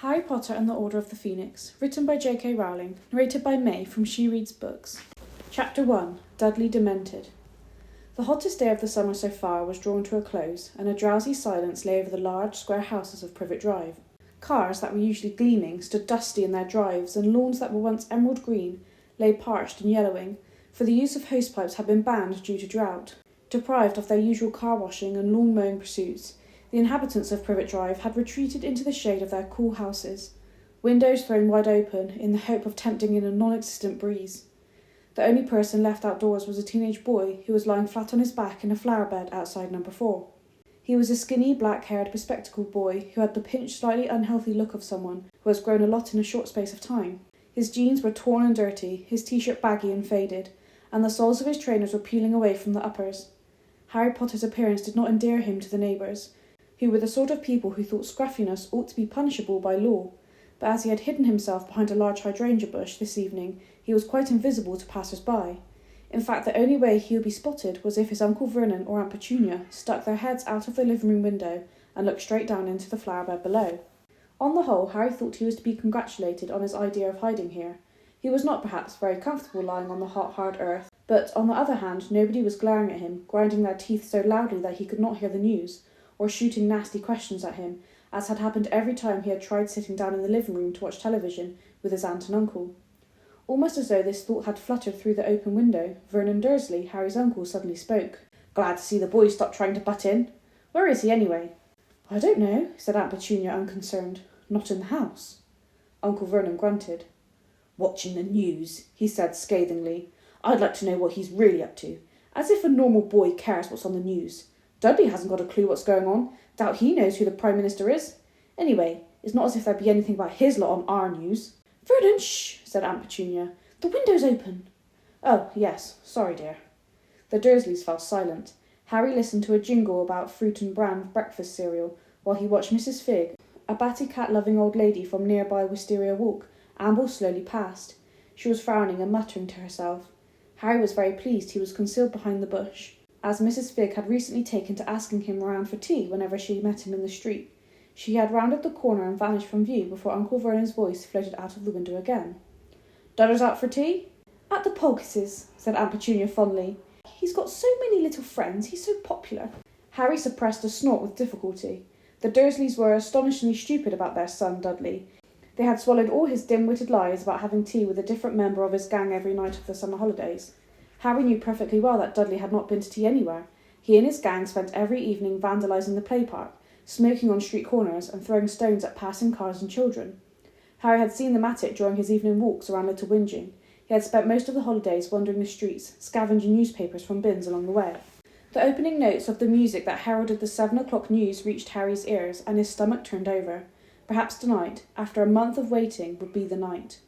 Harry Potter and the Order of the Phoenix, written by J.K. Rowling, narrated by May from SheReadsBooks. Chapter 1. Dudley Demented. The hottest day of the summer so far was drawing to a close, and a drowsy silence lay over the large, square houses of Privet Drive. Cars that were usually gleaming stood dusty in their drives, and lawns that were once emerald green lay parched and yellowing, for the use of hosepipes had been banned due to drought. Deprived of their usual car washing and lawn mowing pursuits, the inhabitants of Privet Drive had retreated into the shade of their cool houses, windows thrown wide open in the hope of tempting in a non-existent breeze. The only person left outdoors was a teenage boy who was lying flat on his back in a flower bed outside number 4. He was a skinny, black-haired, bespectacled boy who had the pinched, slightly unhealthy look of someone who has grown a lot in a short space of time. His jeans were torn and dirty, his t-shirt baggy and faded, and the soles of his trainers were peeling away from the uppers. Harry Potter's appearance did not endear him to the neighbours, who were the sort of people who thought scruffiness ought to be punishable by law, but as he had hidden himself behind a large hydrangea bush this evening, he was quite invisible to passers-by. In fact, the only way he would be spotted was if his Uncle Vernon or Aunt Petunia stuck their heads out of the living-room window and looked straight down into the flower-bed below. On the whole, Harry thought he was to be congratulated on his idea of hiding here. He was not, perhaps, very comfortable lying on the hot, hard earth, but, on the other hand, nobody was glaring at him, grinding their teeth so loudly that he could not hear the news, or shooting nasty questions at him, as had happened every time he had tried sitting down in the living-room to watch television with his aunt and uncle. Almost as though this thought had fluttered through the open window, Vernon Dursley, Harry's uncle, suddenly spoke. "Glad to see the boy stop trying to butt in. Where is he, anyway?" "I don't know," said Aunt Petunia, unconcerned. "Not in the house." Uncle Vernon grunted. "Watching the news," he said scathingly. "I'd like to know what he's really up to. As if a normal boy cares what's on the news. Dudley hasn't got a clue what's going on. Doubt he knows who the Prime Minister is. Anyway, it's not as if there'd be anything about his lot on our news." "Vernon, shh," said Aunt Petunia. "The window's open." "Oh, yes. Sorry, dear." The Dursleys fell silent. Harry listened to a jingle about fruit and bran breakfast cereal, while he watched Mrs. Figg, a batty cat-loving old lady from nearby Wisteria Walk, amble slowly past. She was frowning and muttering to herself. Harry was very pleased he was concealed behind the bush, as Mrs. Figg had recently taken to asking him around for tea whenever she met him in the street. She had rounded the corner and vanished from view before Uncle Vernon's voice floated out of the window again. "Dudder's out for tea?" "At the Polkises," said Aunt Petunia fondly. "He's got so many little friends, he's so popular." Harry suppressed a snort with difficulty. The Dursleys were astonishingly stupid about their son, Dudley. They had swallowed all his dim-witted lies about having tea with a different member of his gang every night of the summer holidays. Harry knew perfectly well that Dudley had not been to tea anywhere. He and his gang spent every evening vandalising the play park, smoking on street corners and throwing stones at passing cars and children. Harry had seen them at it during his evening walks around Little Whinging. He had spent most of the holidays wandering the streets, scavenging newspapers from bins along the way. The opening notes of the music that heralded the 7 o'clock news reached Harry's ears, and his stomach turned over. Perhaps tonight, after a month of waiting, would be the night.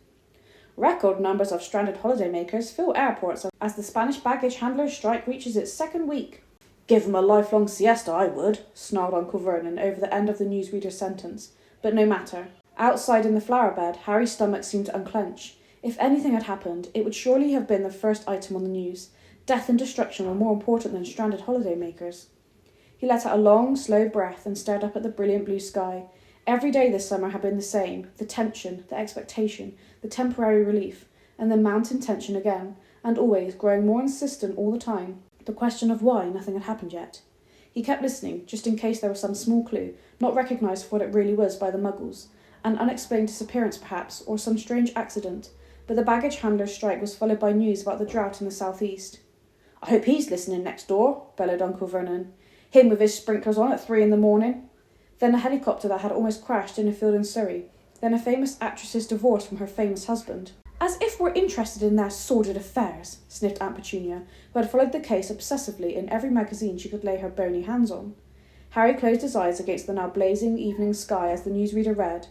"Record numbers of stranded holidaymakers fill airports as the Spanish baggage handlers' strike reaches its 2nd week." "Give 'em a lifelong siesta, I would," snarled Uncle Vernon over the end of the newsreader's sentence. But no matter. Outside in the flower bed, Harry's stomach seemed to unclench. If anything had happened, it would surely have been the first item on the news. Death and destruction were more important than stranded holidaymakers. He let out a long, slow breath and stared up at the brilliant blue sky. Every day this summer had been the same, the tension, the expectation, the temporary relief, and then mounting tension again, and always, growing more insistent all the time, the question of why nothing had happened yet. He kept listening, just in case there was some small clue, not recognised for what it really was by the Muggles, an unexplained disappearance perhaps, or some strange accident, but the baggage handler's strike was followed by news about the drought in the south-east. "I hope he's listening next door," bellowed Uncle Vernon. "Him with his sprinklers on at 3 a.m. Then a helicopter that had almost crashed in a field in Surrey. Then a famous actress's divorce from her famous husband. "As if we're interested in their sordid affairs," sniffed Aunt Petunia, who had followed the case obsessively in every magazine she could lay her bony hands on. Harry closed his eyes against the now blazing evening sky as the newsreader read.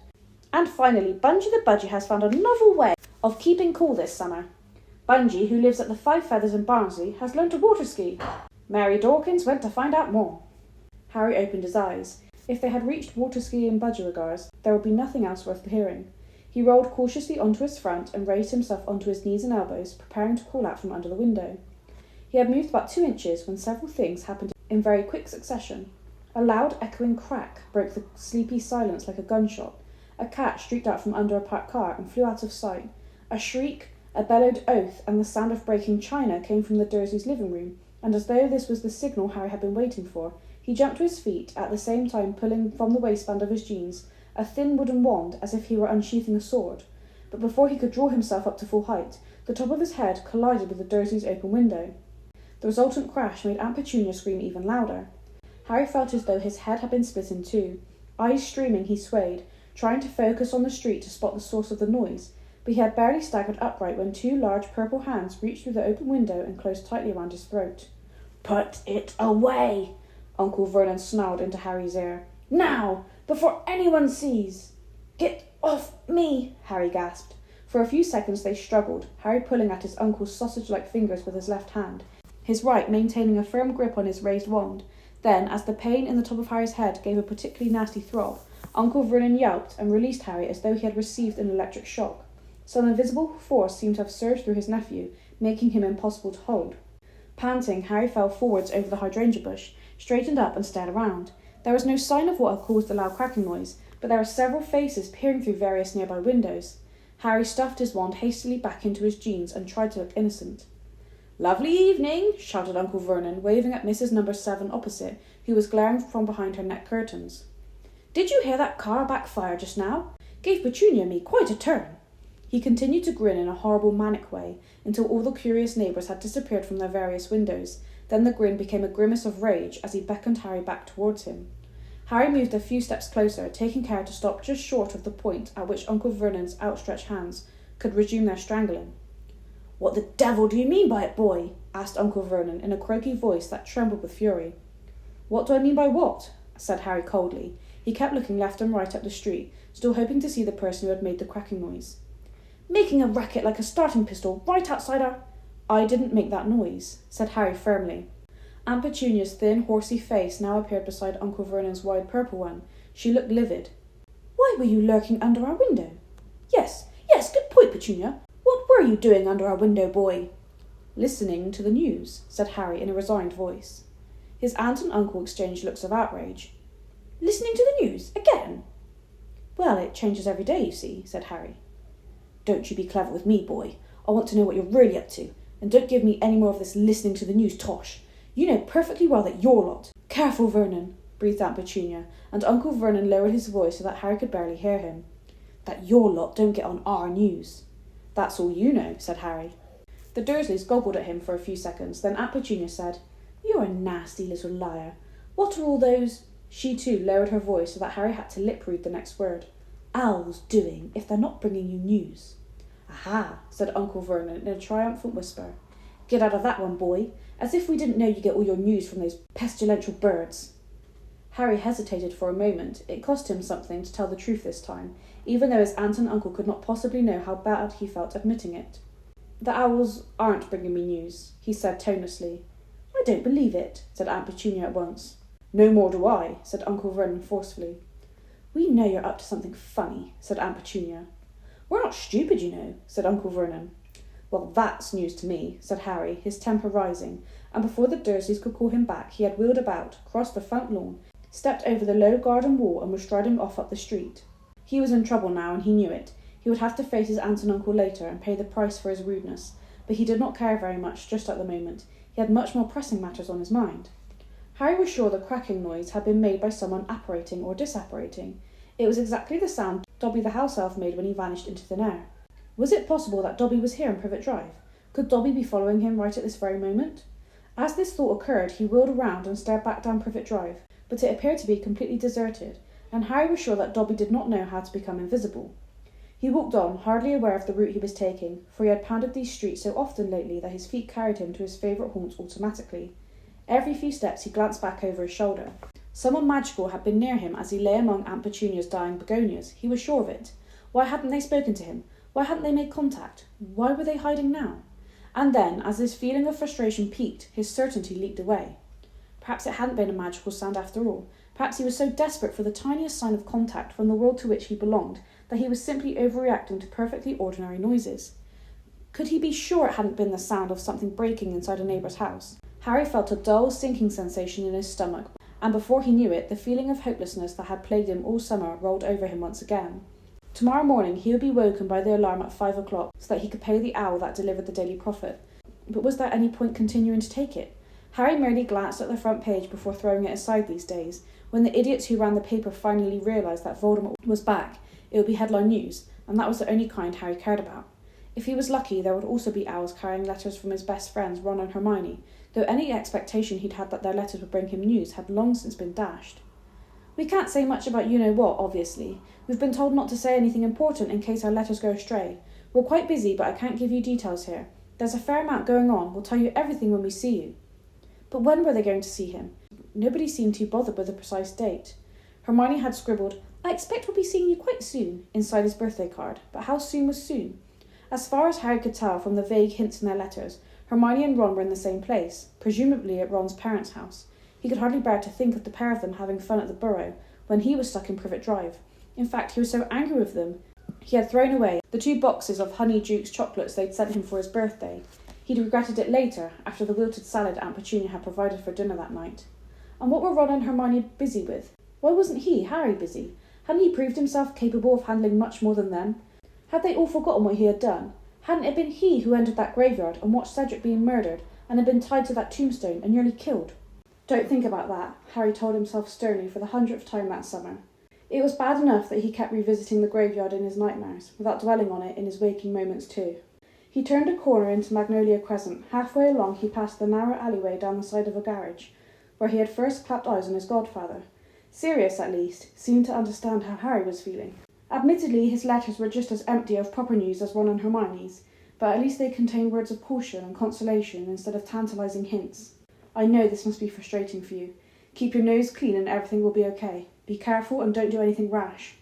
"And finally, Bungie the Budgie has found a novel way of keeping cool this summer. Bungie, who lives at the Five Feathers in Barnsley, has learned to water ski. Mary Dawkins went to find out more." Harry opened his eyes. If they had reached water ski in budgerigars, there would be nothing else worth hearing. He rolled cautiously onto his front and raised himself onto his knees and elbows, preparing to crawl out from under the window. He had moved about 2 inches when several things happened in very quick succession. A loud echoing crack broke the sleepy silence like a gunshot, A cat streaked out from under a parked car and flew out of sight. A shriek, a bellowed oath, and the sound of breaking china came from the Dursleys' living room, and as though this was the signal Harry had been waiting for, he jumped to his feet, at the same time pulling from the waistband of his jeans a thin wooden wand as if he were unsheathing a sword. But before he could draw himself up to full height, the top of his head collided with the Dursleys' open window. The resultant crash made Aunt Petunia scream even louder. Harry felt as though his head had been split in two. Eyes streaming, he swayed, trying to focus on the street to spot the source of the noise, but he had barely staggered upright when two large purple hands reached through the open window and closed tightly around his throat. "Put it away!" Uncle Vernon snarled into Harry's ear. "Now! Before anyone sees!" "Get off me!" Harry gasped. For a few seconds they struggled, Harry pulling at his uncle's sausage-like fingers with his left hand, his right maintaining a firm grip on his raised wand. Then, as the pain in the top of Harry's head gave a particularly nasty throb, Uncle Vernon yelped and released Harry as though he had received an electric shock. Some invisible force seemed to have surged through his nephew, making him impossible to hold. Panting, Harry fell forwards over the hydrangea bush, straightened up and stared around. There was no sign of what had caused the loud cracking noise, but there were several faces peering through various nearby windows. Harry stuffed his wand hastily back into his jeans and tried to look innocent. "Lovely evening," shouted Uncle Vernon, waving at Mrs. No. 7 opposite, who was glaring from behind her net curtains. "Did you hear that car backfire just now? Gave Petunia and me quite a turn." He continued to grin in a horrible manic way until all the curious neighbours had disappeared from their various windows. Then the grin became a grimace of rage as he beckoned Harry back towards him. Harry moved a few steps closer, taking care to stop just short of the point at which Uncle Vernon's outstretched hands could resume their strangling. "What the devil do you mean by it, boy?" asked Uncle Vernon in a croaky voice that trembled with fury. "What do I mean by what?" said Harry coldly. He kept looking left and right up the street, still hoping to see the person who had made the cracking noise. "Making a racket like a starting pistol right outside our—" "I didn't make that noise," said Harry firmly. Aunt Petunia's thin, horsey face now appeared beside Uncle Vernon's wide purple one. She looked livid. "Why were you lurking under our window?" Yes, good point, Petunia. What were you doing under our window, boy?" "Listening to the news," said Harry in a resigned voice. His aunt and uncle exchanged looks of outrage. "Listening to the news? Again?" "Well, it changes every day, you see," said Harry. "Don't you be clever with me, boy. I want to know what you're really up to, and don't give me any more of this listening to the news tosh. You know perfectly well that your lot—" "Careful, Vernon," breathed Aunt Petunia, and Uncle Vernon lowered his voice so that Harry could barely hear him. "That your lot don't get on our news." "That's all you know," said Harry. The Dursleys goggled at him for a few seconds, then Aunt Petunia said, "You're a nasty little liar. What are all those—" She too lowered her voice so that Harry had to lip-read the next word. "Owls doing if they're not bringing you news?" "Aha," said Uncle Vernon in a triumphant whisper. "Get out of that one, boy. As if we didn't know you get all your news from those pestilential birds." Harry hesitated for a moment. It cost him something to tell the truth this time, even though his aunt and uncle could not possibly know how bad he felt admitting it. "The owls aren't bringing me news," he said tonelessly. "I don't believe it," said Aunt Petunia at once. "No more do I," said Uncle Vernon forcefully. "We know you're up to something funny," said Aunt Petunia. "We're not stupid, you know," said Uncle Vernon. "Well, that's news to me," said Harry, his temper rising, and before the Dursleys could call him back, he had wheeled about, crossed the front lawn, stepped over the low garden wall, and was striding off up the street. He was in trouble now, and he knew it. He would have to face his aunt and uncle later and pay the price for his rudeness, but he did not care very much just at the moment. He had much more pressing matters on his mind. Harry was sure the cracking noise had been made by someone apparating or disapparating. It was exactly the sound Dobby the house elf made when he vanished into thin air. Was it possible that Dobby was here in Privet Drive? Could Dobby be following him right at this very moment? As this thought occurred, he wheeled around and stared back down Privet Drive, but it appeared to be completely deserted, and Harry was sure that Dobby did not know how to become invisible. He walked on, hardly aware of the route he was taking, for he had pounded these streets so often lately that his feet carried him to his favourite haunts automatically. Every few steps he glanced back over his shoulder. Someone magical had been near him as he lay among Aunt Petunia's dying begonias. He was sure of it. Why hadn't they spoken to him? Why hadn't they made contact? Why were they hiding now? And then, as his feeling of frustration peaked, his certainty leaked away. Perhaps it hadn't been a magical sound after all. Perhaps he was so desperate for the tiniest sign of contact from the world to which he belonged that he was simply overreacting to perfectly ordinary noises. Could he be sure it hadn't been the sound of something breaking inside a neighbour's house? Harry felt a dull, sinking sensation in his stomach, and before he knew it, the feeling of hopelessness that had plagued him all summer rolled over him once again. Tomorrow morning he would be woken by the alarm at 5 o'clock so that he could pay the owl that delivered the Daily Prophet. But was there any point continuing to take it? Harry merely glanced at the front page before throwing it aside these days. When the idiots who ran the paper finally realised that Voldemort was back, it would be headline news, and that was the only kind Harry cared about. If he was lucky, there would also be owls carrying letters from his best friends Ron and Hermione, though any expectation he'd had that their letters would bring him news had long since been dashed. We can't say much about you-know-what, obviously. We've been told not to say anything important in case our letters go astray. We're quite busy, but I can't give you details here. There's a fair amount going on. We'll tell you everything when we see you. But when were they going to see him? Nobody seemed too bothered with a precise date. Hermione had scribbled, "I expect we'll be seeing you quite soon," inside his birthday card, but how soon was soon? As far as Harry could tell from the vague hints in their letters, Hermione and Ron were in the same place, presumably at Ron's parents' house. He could hardly bear to think of the pair of them having fun at the Burrow when he was stuck in Privet Drive. In fact, he was so angry with them, he had thrown away the 2 boxes of Honey Duke's chocolates they'd sent him for his birthday. He'd regretted it later, after the wilted salad Aunt Petunia had provided for dinner that night. And what were Ron and Hermione busy with? Why wasn't he, Harry, busy? Hadn't he proved himself capable of handling much more than them? Had they all forgotten what he had done? Hadn't it been he who entered that graveyard and watched Cedric being murdered, and had been tied to that tombstone and nearly killed? Don't think about that, Harry told himself sternly for the 100th time that summer. It was bad enough that he kept revisiting the graveyard in his nightmares, without dwelling on it in his waking moments too. He turned a corner into Magnolia Crescent. Halfway along he passed the narrow alleyway down the side of a garage, where he had first clapped eyes on his godfather. Sirius, at least, seemed to understand how Harry was feeling. Admittedly, his letters were just as empty of proper news as Ron and Hermione's, but at least they contained words of caution and consolation instead of tantalising hints. "I know this must be frustrating for you. Keep your nose clean and everything will be okay. Be careful and don't do anything rash."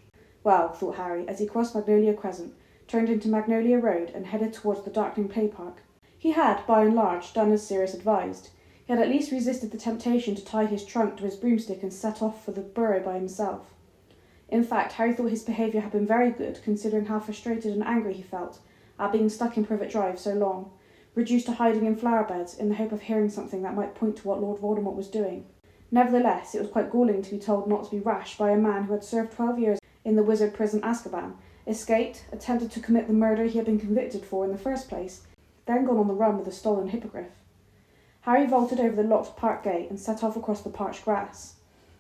Well, thought Harry, as he crossed Magnolia Crescent, turned into Magnolia Road and headed towards the darkening play park. He had, by and large, done as Sirius advised. He had at least resisted the temptation to tie his trunk to his broomstick and set off for the Burrow by himself. In fact, Harry thought his behaviour had been very good, considering how frustrated and angry he felt at being stuck in Privet Drive so long, reduced to hiding in flower beds in the hope of hearing something that might point to what Lord Voldemort was doing. Nevertheless, it was quite galling to be told not to be rash by a man who had served 12 years in the wizard prison Azkaban, escaped, attempted to commit the murder he had been convicted for in the first place, then gone on the run with a stolen hippogriff. Harry vaulted over the locked park gate and set off across the parched grass.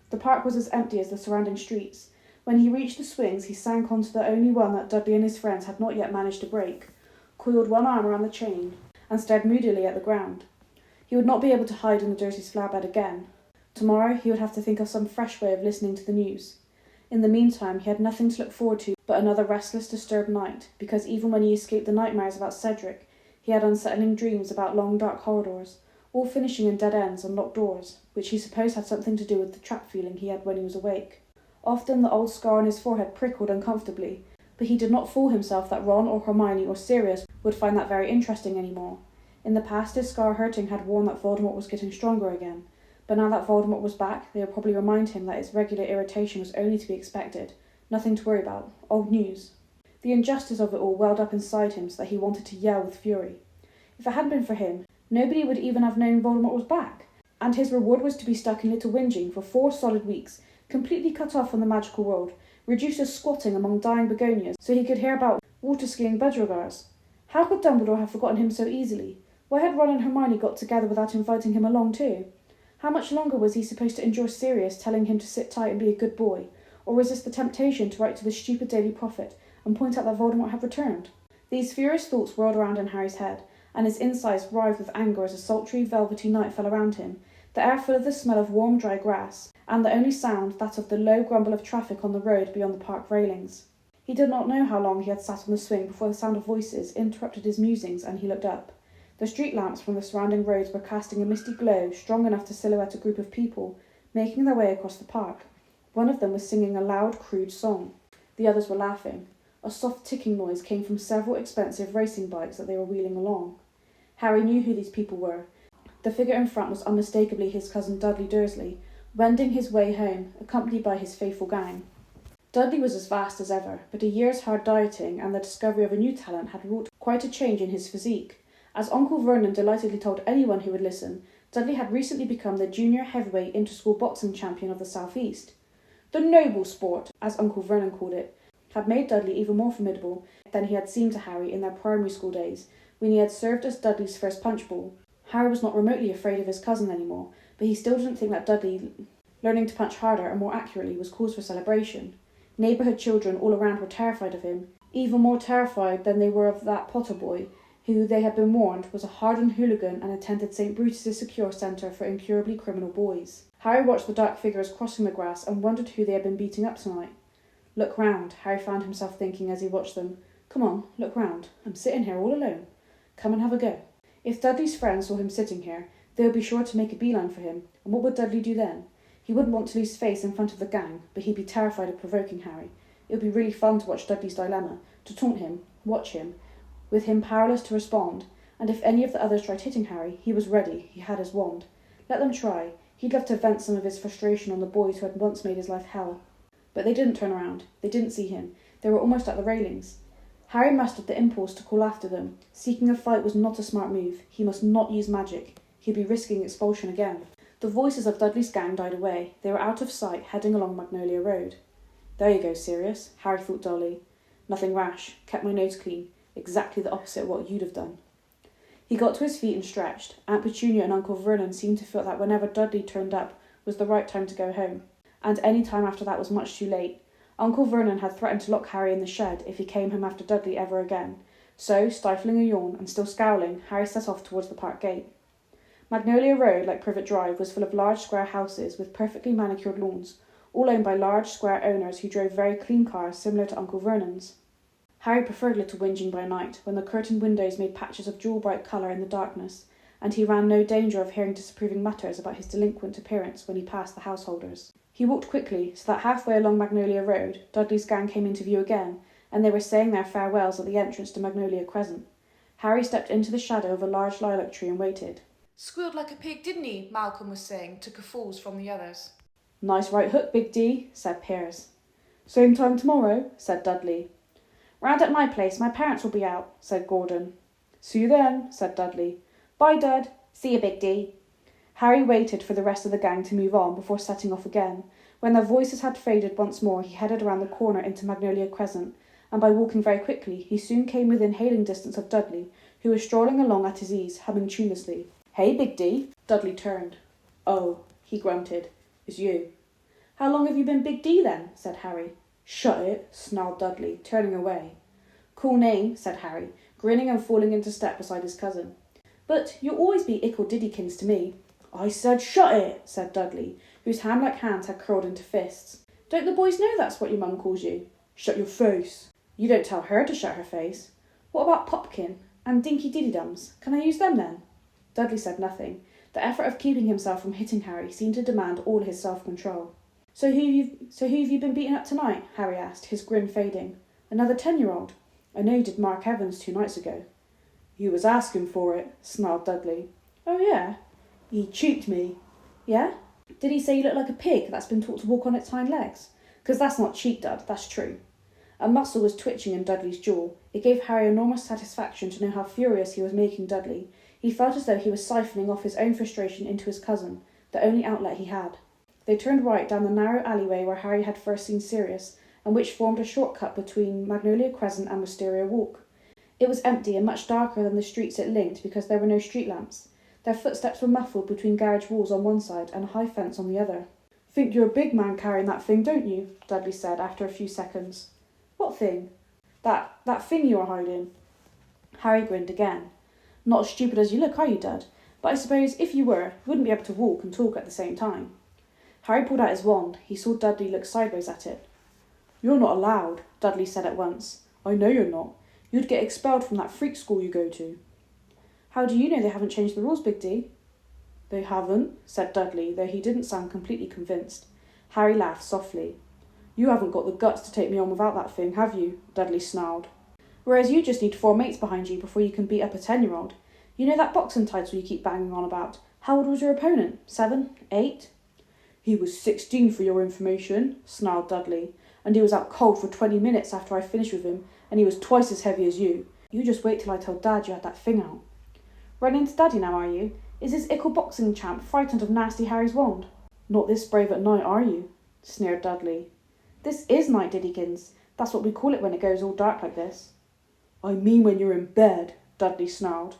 The park was as empty as the surrounding streets. When he reached the swings, he sank onto the only one that Dudley and his friends had not yet managed to break, coiled one arm around the chain, and stared moodily at the ground. He would not be able to hide in the dirty flower bed again. Tomorrow he would have to think of some fresh way of listening to the news. In the meantime, he had nothing to look forward to but another restless, disturbed night, because even when he escaped the nightmares about Cedric, he had unsettling dreams about long, dark corridors, all finishing in dead ends and locked doors, which he supposed had something to do with the trapped feeling he had when he was awake. Often the old scar on his forehead prickled uncomfortably, but he did not fool himself that Ron or Hermione or Sirius would find that very interesting anymore. In the past, his scar hurting had warned that Voldemort was getting stronger again, but now that Voldemort was back, they would probably remind him that his regular irritation was only to be expected, nothing to worry about, old news. The injustice of it all welled up inside him so that he wanted to yell with fury. If it hadn't been for him, nobody would even have known Voldemort was back, and his reward was to be stuck in Little Whinging for 4 solid weeks, completely cut off from the magical world, reduced to squatting among dying begonias so he could hear about water-skiing budgerigars. How could Dumbledore have forgotten him so easily? Why had Ron and Hermione got together without inviting him along too? How much longer was he supposed to endure Sirius telling him to sit tight and be a good boy, or resist the temptation to write to the stupid Daily Prophet and point out that Voldemort had returned? These furious thoughts whirled around in Harry's head, and his insides writhed with anger as a sultry, velvety night fell around him, the air full of the smell of warm, dry grass, and the only sound that of the low grumble of traffic on the road beyond the park railings. He did not know how long he had sat on the swing before the sound of voices interrupted his musings, and he looked up. The street lamps from the surrounding roads were casting a misty glow strong enough to silhouette a group of people making their way across the park. One of them was singing a loud, crude song. The others were laughing. A soft ticking noise came from several expensive racing bikes that they were wheeling along. Harry knew who these people were. The figure in front was unmistakably his cousin Dudley Dursley, wending his way home, accompanied by his faithful gang. Dudley was as vast as ever, but a year's hard dieting and the discovery of a new talent had wrought quite a change in his physique. As Uncle Vernon delightedly told anyone who would listen, Dudley had recently become the junior heavyweight inter-school boxing champion of the South East. The noble sport, as Uncle Vernon called it, had made Dudley even more formidable than he had seemed to Harry in their primary school days, when he had served as Dudley's first punch ball. Harry was not remotely afraid of his cousin anymore, but he still didn't think that Dudley learning to punch harder and more accurately was cause for celebration. Neighbourhood children all around were terrified of him, even more terrified than they were of that Potter boy, who, they had been warned, was a hardened hooligan and attended St. Brutus's secure centre for incurably criminal boys. Harry watched the dark figures crossing the grass and wondered who they had been beating up tonight. Look round, Harry found himself thinking as he watched them. Come on, look round. I'm sitting here all alone. Come and have a go. If Dudley's friends saw him sitting here, they would be sure to make a beeline for him, and what would Dudley do then? He wouldn't want to lose face in front of the gang, but he'd be terrified of provoking Harry. It would be really fun to watch Dudley's dilemma, to taunt him, watch him, with him powerless to respond, and if any of the others tried hitting Harry, he was ready, he had his wand. Let them try. He'd love to vent some of his frustration on the boys who had once made his life hell. But they didn't turn around. They didn't see him. They were almost at the railings. Harry mustered the impulse to call after them. Seeking a fight was not a smart move. He must not use magic. He'd be risking expulsion again. The voices of Dudley's gang died away. They were out of sight, heading along Magnolia Road. There you go, Sirius, Harry thought dully. Nothing rash. Kept my nose clean. Exactly the opposite of what you'd have done. He got to his feet and stretched. Aunt Petunia and Uncle Vernon seemed to feel that whenever Dudley turned up was the right time to go home, and any time after that was much too late. Uncle Vernon had threatened to lock Harry in the shed if he came home after Dudley ever again. So, stifling a yawn and still scowling, Harry set off towards the park gate. Magnolia Road, like Privet Drive, was full of large square houses with perfectly manicured lawns, all owned by large square owners who drove very clean cars similar to Uncle Vernon's. Harry preferred little whinging by night, when the curtained windows made patches of jewel-bright colour in the darkness, and he ran no danger of hearing disapproving mutters about his delinquent appearance when he passed the householders. He walked quickly, so that halfway along Magnolia Road, Dudley's gang came into view again, and they were saying their farewells at the entrance to Magnolia Crescent. Harry stepped into the shadow of a large lilac tree and waited. "Squealed like a pig, didn't he?" Malcolm was saying, to guffaws from the others. "Nice right hook, Big D," said Piers. "Same time tomorrow," said Dudley. "Round at my place, my parents will be out," said Gordon. "See you then," said Dudley. "Bye, Dud." "See you, Big D." Harry waited for the rest of the gang to move on before setting off again. When their voices had faded once more, he headed around the corner into Magnolia Crescent, and by walking very quickly, he soon came within hailing distance of Dudley, who was strolling along at his ease, humming tunelessly. "Hey, Big D." Dudley turned. "Oh," he grunted. "It's you." "How long have you been Big D, then?" said Harry. "Shut it," snarled Dudley, turning away. "Cool name," said Harry, grinning and falling into step beside his cousin. "But you'll always be Ickle Diddykins to me." "I said shut it," said Dudley, whose ham-like hands had curled into fists. "Don't the boys know that's what your mum calls you?" "Shut your face." "You don't tell her to shut her face." "What about Popkin and Dinky Diddydums? Can I use them then?" Dudley said nothing. The effort of keeping himself from hitting Harry seemed to demand all his self-control. So who have you been beating up tonight?" Harry asked, his grin fading. "Another 10-year-old? I know you did Mark Evans 2 nights ago." "You was asking for it," snarled Dudley. "Oh, yeah?" "He cheeked me." "Yeah? Did he say you look like a pig that's been taught to walk on its hind legs? 'Cause that's not cheek, Dud, that's true." A muscle was twitching in Dudley's jaw. It gave Harry enormous satisfaction to know how furious he was making Dudley. He felt as though he was siphoning off his own frustration into his cousin, the only outlet he had. They turned right down the narrow alleyway where Harry had first seen Sirius, and which formed a shortcut between Magnolia Crescent and Wisteria Walk. It was empty and much darker than the streets it linked because there were no street lamps. Their footsteps were muffled between garage walls on one side and a high fence on the other. "Think you're a big man carrying that thing, don't you?" Dudley said after a few seconds. "What thing?" That thing you are hiding." Harry grinned again. "Not as stupid as you look, are you, Dud? But I suppose if you were, you wouldn't be able to walk and talk at the same time." Harry pulled out his wand. He saw Dudley look sideways at it. "You're not allowed," Dudley said at once. "I know you're not. You'd get expelled from that freak school you go to." "How do you know they haven't changed the rules, Big D?" "They haven't," said Dudley, though he didn't sound completely convinced. Harry laughed softly. "You haven't got the guts to take me on without that thing, have you?" Dudley snarled. "Whereas you just need 4 mates behind you before you can beat up a 10-year-old. You know that boxing title you keep banging on about? How old was your opponent? 7? 8? "He was 16 for your information," snarled Dudley. "And he was out cold for 20 minutes after I finished with him, and he was twice as heavy as you. You just wait till I tell Dad you had that thing out." "Running to Daddy now, are you? Is this ickle boxing champ frightened of nasty Harry's wand?" "Not this brave at night, are you?" sneered Dudley. "This is Night, Diddykins. That's what we call it when it goes all dark like this. I mean when you're in bed, Dudley snarled.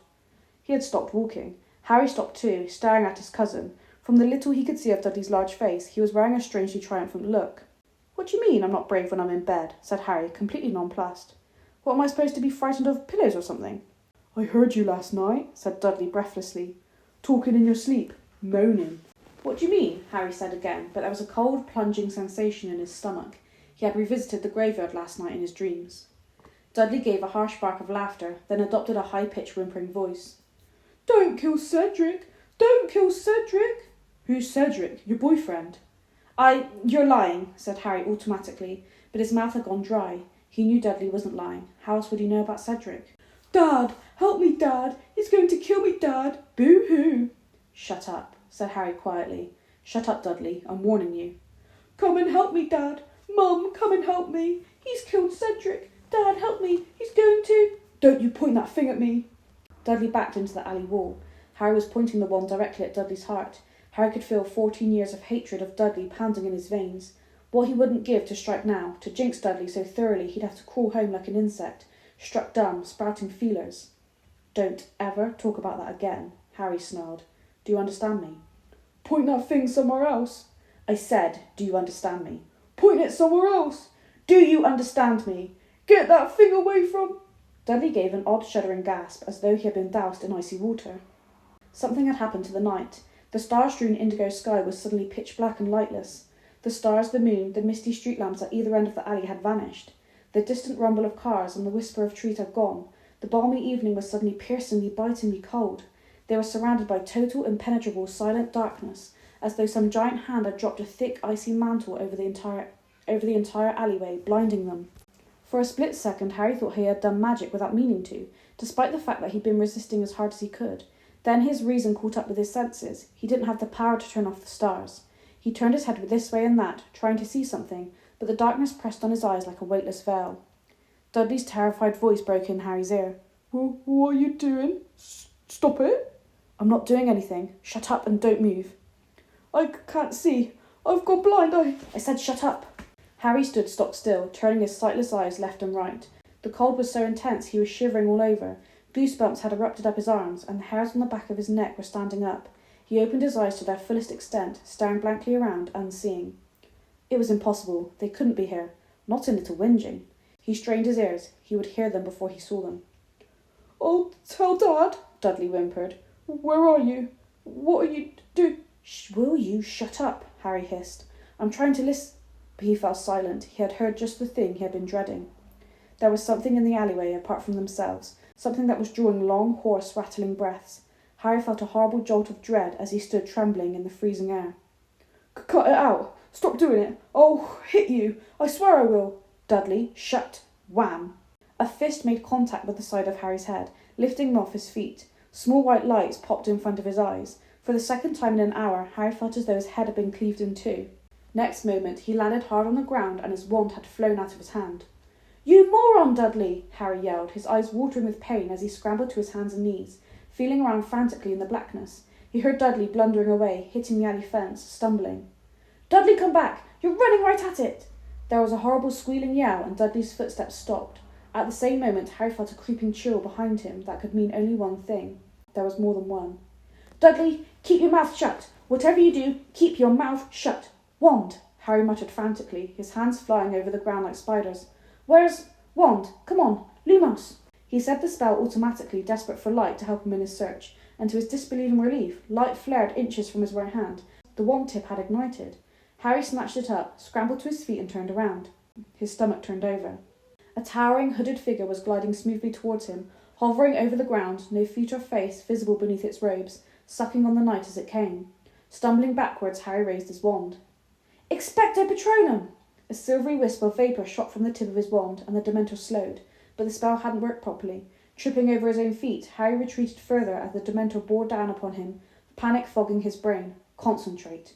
He had stopped walking. Harry stopped too, staring at his cousin. From the little he could see of Dudley's large face, he was wearing a strangely triumphant look. What do you mean I'm not brave when I'm in bed? Said Harry, completely nonplussed. What, am I supposed to be frightened of pillows or something? I heard you last night, said Dudley breathlessly. Talking in your sleep, moaning. What do you mean? Harry said again, but there was a cold, plunging sensation in his stomach. He had revisited the graveyard last night in his dreams. Dudley gave a harsh bark of laughter, then adopted a high-pitched whimpering voice. Don't kill Cedric! Don't kill Cedric! Who's Cedric? Your boyfriend? You're lying, said Harry automatically, but his mouth had gone dry. He knew Dudley wasn't lying. How else would he know about Cedric? Dad! Help me, Dad! He's going to kill me, Dad! Boo-hoo! Shut up, said Harry quietly. Shut up, Dudley. I'm warning you. Come and help me, Dad! Mum, come and help me! He's killed Cedric! Dad, help me! He's going to... Don't you point that thing at me! Dudley backed into the alley wall. Harry was pointing the wand directly at Dudley's heart. Harry could feel 14 years of hatred of Dudley pounding in his veins. What he wouldn't give to strike now, to jinx Dudley so thoroughly he'd have to crawl home like an insect, struck dumb, sprouting feelers. Don't ever talk about that again, Harry snarled. Do you understand me? Point that thing somewhere else. I said, do you understand me? Point it somewhere else. Do you understand me? Get that thing away from... Dudley gave an odd shuddering gasp, as though he had been doused in icy water. Something had happened to the night. The star-strewn indigo sky was suddenly pitch black and lightless. The stars, the moon, the misty street lamps at either end of the alley had vanished. The distant rumble of cars and the whisper of trees had gone. The balmy evening was suddenly piercingly, bitingly cold. They were surrounded by total, impenetrable, silent darkness, as though some giant hand had dropped a thick, icy mantle over the entire alleyway, blinding them. For a split second, Harry thought he had done magic without meaning to, despite the fact that he'd been resisting as hard as he could. Then his reason caught up with his senses. He didn't have the power to turn off the stars. He turned his head this way and that, trying to see something, but the darkness pressed on his eyes like a weightless veil. Dudley's terrified voice broke in Harry's ear. What are you doing? Stop it. I'm not doing anything. Shut up and don't move. I can't see. I've got blind eye. I said shut up. Harry stood stock still, turning his sightless eyes left and right. The cold was so intense he was shivering all over. Goosebumps had erupted up his arms, and the hairs on the back of his neck were standing up. He opened his eyes to their fullest extent, staring blankly around, unseeing. It was impossible. They couldn't be here. Not in Little Whinging. He strained his ears. He would hear them before he saw them. "Oh, tell Dad," Dudley whimpered. "Where are you? What are you doing?" Will you shut up?" Harry hissed. "I'm trying to listen." But he fell silent. He had heard just the thing he had been dreading. There was something in the alleyway apart from themselves, something that was drawing long, hoarse, rattling breaths. Harry felt a horrible jolt of dread as he stood trembling in the freezing air. "Cut it out! Stop doing it! I'll hit you! I swear I will!" "Dudley, shut!" Wham! A fist made contact with the side of Harry's head, lifting him off his feet. Small white lights popped in front of his eyes. For the second time in an hour, Harry felt as though his head had been cleaved in two. Next moment, he landed hard on the ground and his wand had flown out of his hand. "You moron, Dudley!" Harry yelled, his eyes watering with pain as he scrambled to his hands and knees, feeling around frantically in the blackness. He heard Dudley blundering away, hitting the alley fence, stumbling. "Dudley, come back! You're running right at it!" There was a horrible squealing yell and Dudley's footsteps stopped. At the same moment, Harry felt a creeping chill behind him that could mean only one thing. There was more than one. "Dudley, keep your mouth shut! Whatever you do, keep your mouth shut! Wand!" Harry muttered frantically, his hands flying over the ground like spiders. "Where's... Wand? Come on! Lumos!" He said the spell automatically, desperate for light to help him in his search, and to his disbelieving relief, light flared inches from his right hand. The wand tip had ignited. Harry snatched it up, scrambled to his feet and turned around. His stomach turned over. A towering, hooded figure was gliding smoothly towards him, hovering over the ground, no feet or face visible beneath its robes, sucking on the night as it came. Stumbling backwards, Harry raised his wand. "Expecto Patronum!" A silvery wisp of vapour shot from the tip of his wand, and the Dementor slowed, but the spell hadn't worked properly. Tripping over his own feet, Harry retreated further as the Dementor bore down upon him, panic fogging his brain. Concentrate.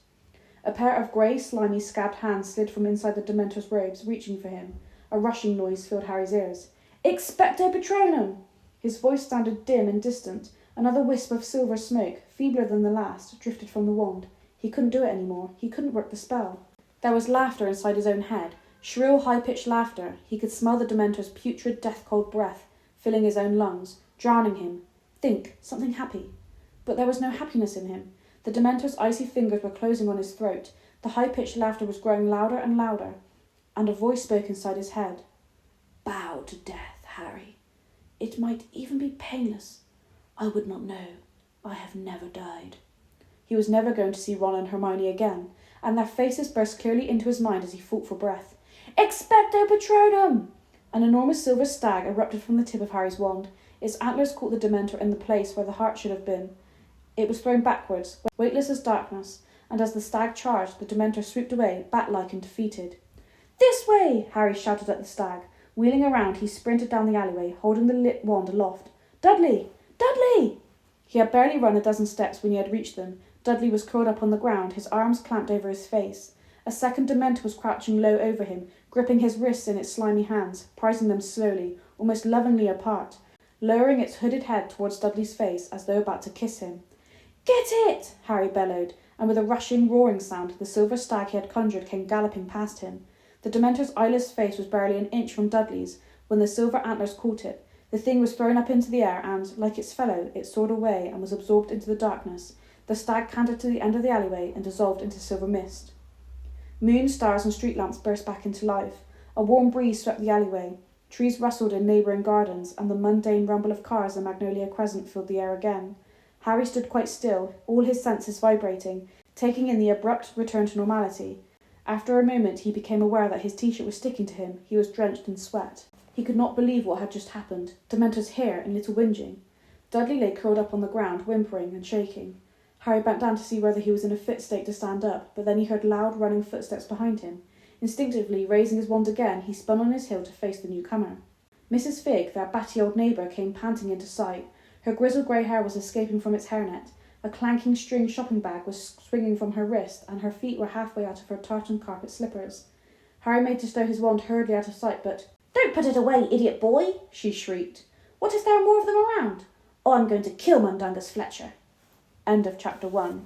A pair of grey, slimy, scabbed hands slid from inside the Dementor's robes, reaching for him. A rushing noise filled Harry's ears. "Expecto Patronum!" His voice sounded dim and distant. Another wisp of silver smoke, feebler than the last, drifted from the wand. He couldn't do it any more. He couldn't work the spell. There was laughter inside his own head. Shrill, high-pitched laughter. He could smell the Dementor's putrid, death-cold breath, filling his own lungs, drowning him. Think, something happy. But there was no happiness in him. The Dementor's icy fingers were closing on his throat. The high-pitched laughter was growing louder and louder, and a voice spoke inside his head. Bow to death, Harry. It might even be painless. I would not know. I have never died. He was never going to see Ron and Hermione again, and their faces burst clearly into his mind as he fought for breath. Expecto Patronum! An enormous silver stag erupted from the tip of Harry's wand. Its antlers caught the Dementor in the place where the heart should have been. It was thrown backwards, weightless as darkness, and as the stag charged, the Dementor swooped away, bat-like and defeated. This way! Harry shouted at the stag. Wheeling around, he sprinted down the alleyway, holding the lit wand aloft. Dudley! Dudley! He had barely run a dozen steps when he had reached them. Dudley was curled up on the ground, his arms clamped over his face. A second Dementor was crouching low over him, gripping his wrists in its slimy hands, prizing them slowly, almost lovingly apart, lowering its hooded head towards Dudley's face as though about to kiss him. Get it! Harry bellowed, and with a rushing, roaring sound, the silver stag he had conjured came galloping past him. The Dementor's eyeless face was barely an inch from Dudley's when the silver antlers caught it. The thing was thrown up into the air and, like its fellow, it soared away and was absorbed into the darkness. The stag cantered to the end of the alleyway and dissolved into silver mist. Moon, stars and street lamps burst back into life. A warm breeze swept the alleyway. Trees rustled in neighbouring gardens, and the mundane rumble of cars in Magnolia Crescent filled the air again. Harry stood quite still, all his senses vibrating, taking in the abrupt return to normality. After a moment he became aware that his t-shirt was sticking to him. He was drenched in sweat. He could not believe what had just happened. Dementor's hair and little whinging. Dudley lay curled up on the ground, whimpering and shaking. Harry bent down to see whether he was in a fit state to stand up, but then he heard loud running footsteps behind him. Instinctively, raising his wand again, he spun on his heel to face the newcomer. Mrs. Figg, their batty old neighbour, came panting into sight. Her grizzled grey hair was escaping from its hairnet. A clanking string shopping bag was swinging from her wrist, and her feet were halfway out of her tartan carpet slippers. Harry made to stow his wand hurriedly out of sight, but "Don't put it away, idiot boy!" she shrieked. "What if there are more of them around? Oh, I'm going to kill Mundungus Fletcher." End of chapter 1.